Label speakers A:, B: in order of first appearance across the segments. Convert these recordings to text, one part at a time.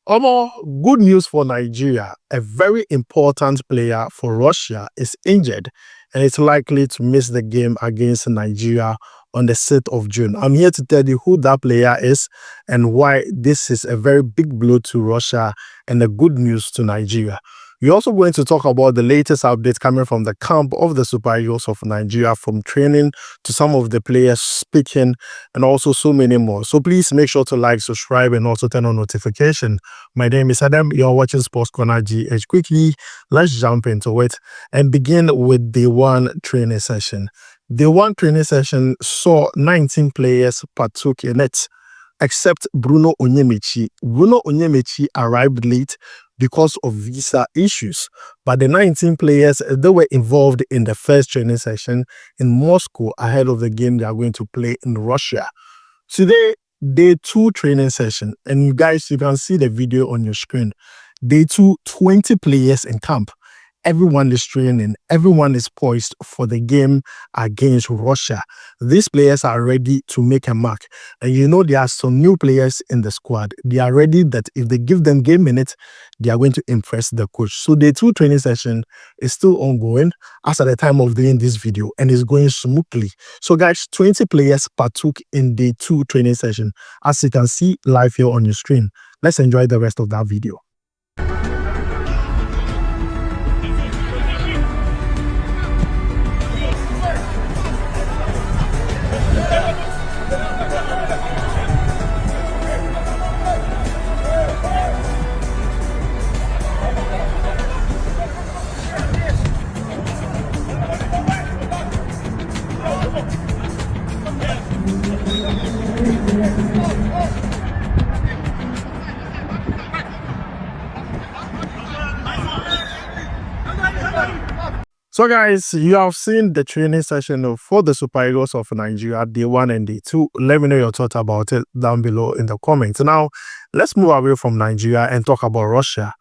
A: Omo, good news for Nigeria. A very important player for Russia is injured and it's likely to miss the game against Nigeria on the 6th of June. I'm here to tell you who that player is and why this is a very big blow to Russia and a good news to Nigeria. We're also going to talk about the latest updates coming from the camp of the Super Eagles of Nigeria, from training to some of the players speaking and also so many more. So please make sure to like, subscribe and also turn on notification. My name is Adam. You're watching Sports Corner GH. Quickly, let's jump into it and begin with the one training session. The one training session saw 19 players partook in it, except Bruno Onyemaechi. Bruno Onyemaechi arrived late because of visa issues, but the 19 players, they were involved in the first training session in Moscow ahead of the game they are going to play in Russia. Today, day 2 training session, and you guys, you can see the video on your screen. Day 2, 20 players in camp. Everyone is training. Everyone is poised for the game against Russia. These players are ready to make a mark. And you know, there are some new players in the squad. They are ready that if they give them game minutes, they are going to impress the coach. So day 2 training session is still ongoing as at the time of doing this video, and is going smoothly. So guys, 20 players partook in day 2 training session, as you can see live here on your screen. Let's enjoy the rest of that video. So guys, you have seen the training session for the Super Eagles of Nigeria, day 1 and day 2. Let me know your thoughts about it down below in the comments. Now, let's move away from Nigeria and talk about Russia.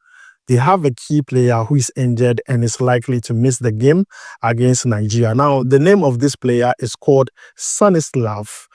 A: They have a key player who is injured and is likely to miss the game against Nigeria. Now, the name of this player is called Stanislav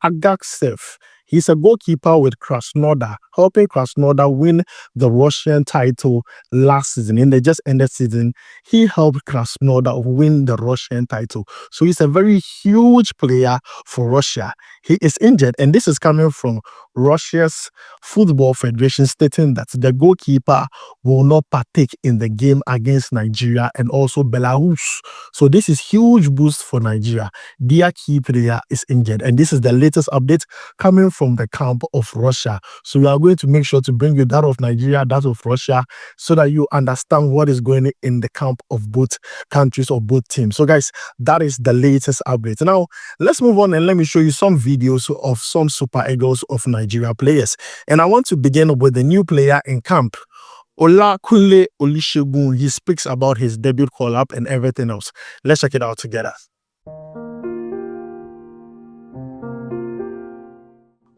A: Agaksev. He's a goalkeeper with Krasnodar, helping Krasnodar win the Russian title last season. In the just ended season, he helped Krasnodar win the Russian title. So he's a very huge player for Russia. He is injured, and this is coming from Russia's Football Federation, stating that the goalkeeper will not partake in the game against Nigeria and also Belarus. So this is huge boost for Nigeria. Their key player is injured, and this is the latest update coming from the camp of Russia. So we are going to make sure to bring you that of Nigeria, that of Russia, so that you understand what is going on in the camp of both countries or both teams. So guys, that is the latest update. Now, let's move on and let me show you some videos of some Super Eagles of Nigeria players. And I want to begin with the new player in camp, Olakunle Olusegun. He speaks about his debut call-up and everything else. Let's check it out together.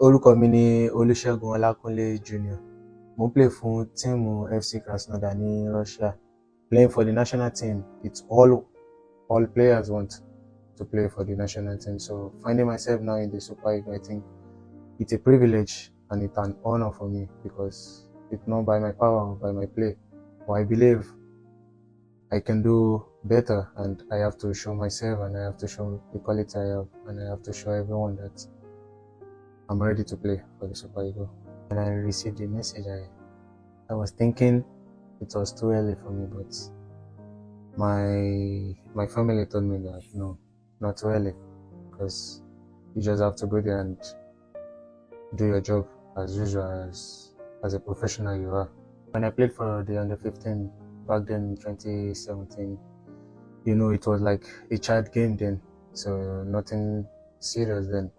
B: Orúkọ mi ni Olusegun Olakunle Jr. Mo play fún team FC Krasnodar ní Russia. Playing for the national team, it's all players want to play for the national team. So finding myself now in the Super Eagles, I think it's a privilege and it's an honor for me, because it's not by my power or by my play. But I believe I can do better, and I have to show myself, and I have to show the quality I have, and I have to show everyone that I'm ready to play for the Super Eagles. When I received the message, I was thinking it was too early for me, but my family told me that no, not too early, because you just have to go there and do your job as usual, as a professional you are. When I played for the under-15 back then in 2017, you know, it was like a child game then, so nothing serious then.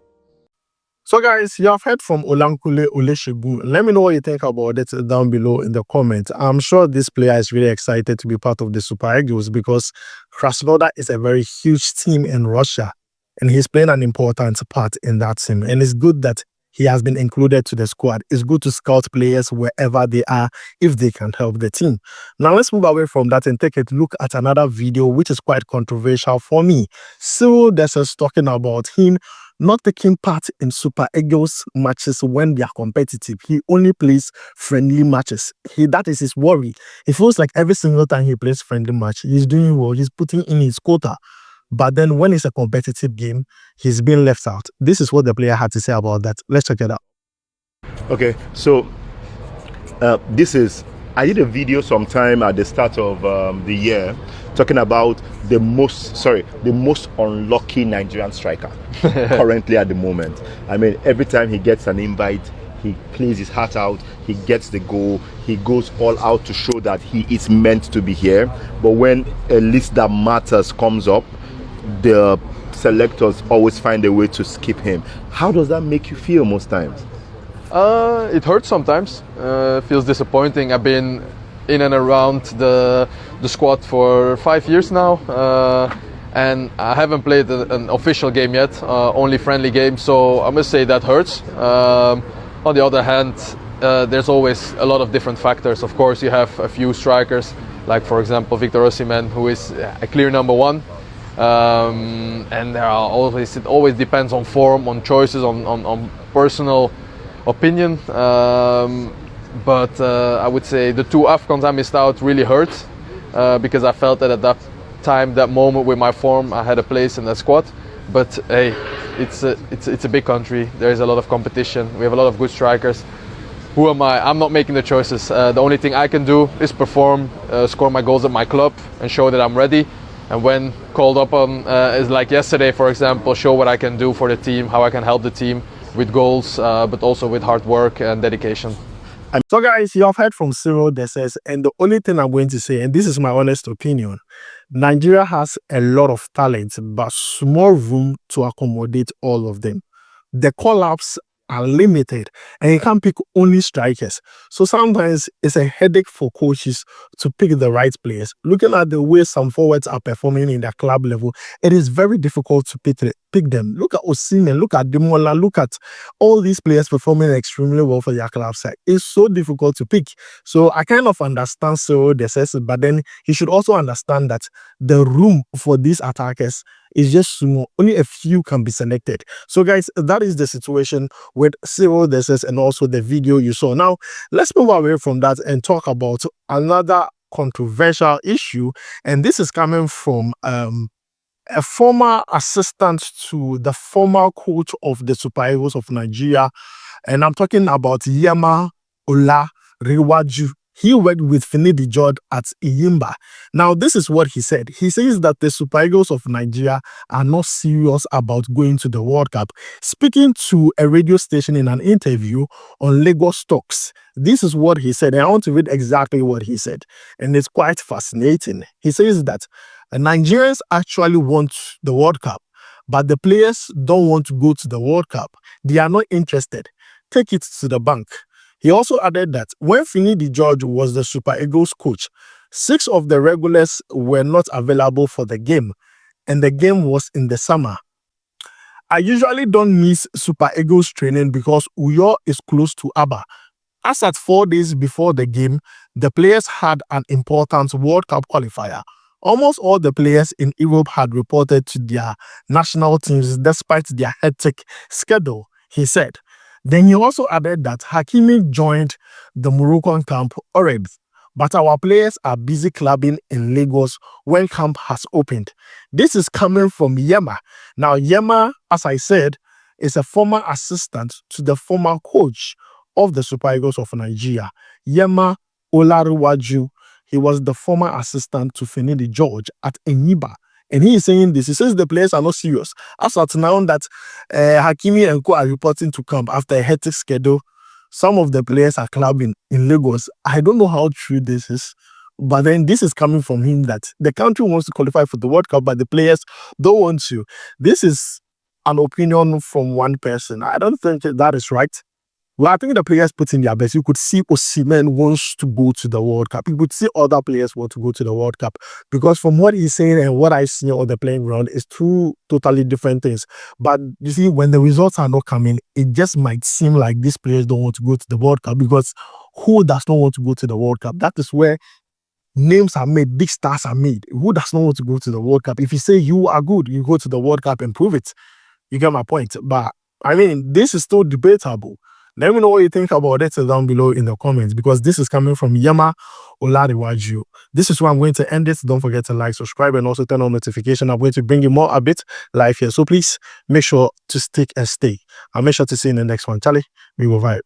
A: So guys, you have heard from Olakunle Olusegun. Let me know what you think about it down below in the comments. I'm sure this player is really excited to be part of the Super Eagles, because Krasnodar is a very huge team in Russia, and he's playing an important part in that team. And it's good that he has been included to the squad. It's good to scout players wherever they are if they can help the team. Now let's move away from that and take a look at another video which is quite controversial for me. Cyril Dessers talking about him not taking part in Super Eagles matches when they are competitive. He only plays friendly matches. That is his worry. It feels like every single time he plays friendly match, he's doing well. He's putting in his quota. But then when it's a competitive game, he's being left out. This is what the player had to say about that. Let's check it out.
C: Okay, so I did a video sometime at the start of the year talking about the most unlucky Nigerian striker currently at the moment. I mean, every time he gets an invite, he plays his heart out, he gets the goal, he goes all out to show that he is meant to be here. But when a list that matters comes up, the selectors always find a way to skip him. How does that make you feel most times?
D: It hurts sometimes. Feels disappointing. I've been in and around the squad for 5 years now, and I haven't played an official game yet, only friendly games. So I must say that hurts. On the other hand, there's always a lot of different factors. Of course, you have a few strikers, like for example Victor Osimhen, who is a clear number one. And there are it always depends on form, on choices, on personal opinion. But I would say the two AFCONs I missed out really hurt, because I felt that at that time, that moment with my form, I had a place in the squad. But hey, it's a big country. There is a lot of competition. We have a lot of good strikers. Who am I? I'm not making the choices. The only thing I can do is perform, score my goals at my club, and show that I'm ready. And when called up on, is like yesterday, for example, show what I can do for the team, how I can help the team with goals, but also with hard work and dedication.
A: So guys, you have heard from Cyril Dessers, and the only thing I'm going to say, and this is my honest opinion, Nigeria has a lot of talent, but small room to accommodate all of them. The call-ups are limited, and you can't pick only strikers. So sometimes it's a headache for coaches to pick the right players. Looking at the way some forwards are performing in their club level, it is very difficult to pick them. Look at Osimhen, look at Demola, look at all these players performing extremely well for their club side. It's so difficult to pick. So I kind of understand Cyril Dessers, but then he should also understand that the room for these attackers is just small. Only a few can be selected. So guys, that is the situation with Cyril Dessers and also the video you saw. Now, let's move away from that and talk about another controversial issue. And this is coming from a former assistant to the former coach of the Super Eagles of Nigeria. And I'm talking about Yema Olarewaju. He worked with Finidi George at Iyimba. Now, this is what he said. He says that the Super Eagles of Nigeria are not serious about going to the World Cup. Speaking to a radio station in an interview on Lagos Talks, this is what he said. And I want to read exactly what he said. And it's quite fascinating. He says that Nigerians actually want the World Cup, but the players don't want to go to the World Cup. They are not interested. Take it to the bank. He also added that when Finidi George was the Super Eagles coach, 6 of the regulars were not available for the game, and the game was in the summer. I usually don't miss Super Eagles training because Uyo is close to Aba. As at 4 days before the game, the players had an important World Cup qualifier. Almost all the players in Europe had reported to their national teams despite their hectic schedule, he said. Then he also added that Hakimi joined the Moroccan camp already, but our players are busy clubbing in Lagos when camp has opened. This is coming from Yema. Now, Yema, as I said, is a former assistant to the former coach of the Super Eagles of Nigeria, Yema Olarewaju. He was the former assistant to Finidi George at Iyimba. And he is saying this. He says the players are not serious. As at now that Hakimi and Co are reporting to camp after a hectic schedule, some of the players are clubbing in Lagos. I don't know how true this is, but then this is coming from him that the country wants to qualify for the World Cup, but the players don't want to. This is an opinion from one person. I don't think that is right. Well, I think the players put in their best. You could see Osimhen wants to go to the World Cup. You could see other players want to go to the World Cup. Because from what he's saying and what I see on the playing ground is two totally different things. But you see, when the results are not coming, it just might seem like these players don't want to go to the World Cup. Because who does not want to go to the World Cup? That is where names are made, big stars are made. Who does not want to go to the World Cup? If you say you are good, you go to the World Cup and prove it. You get my point? But I mean, this is still debatable. Let me know what you think about it down below in the comments, because this is coming from Yema Oladiwaju. This is where I'm going to end it. Don't forget to like, subscribe, and also turn on notification. I'm going to bring you more a bit live here. So please make sure to stick and stay. I'll make sure to see you in the next one. Charlie, we will vibe.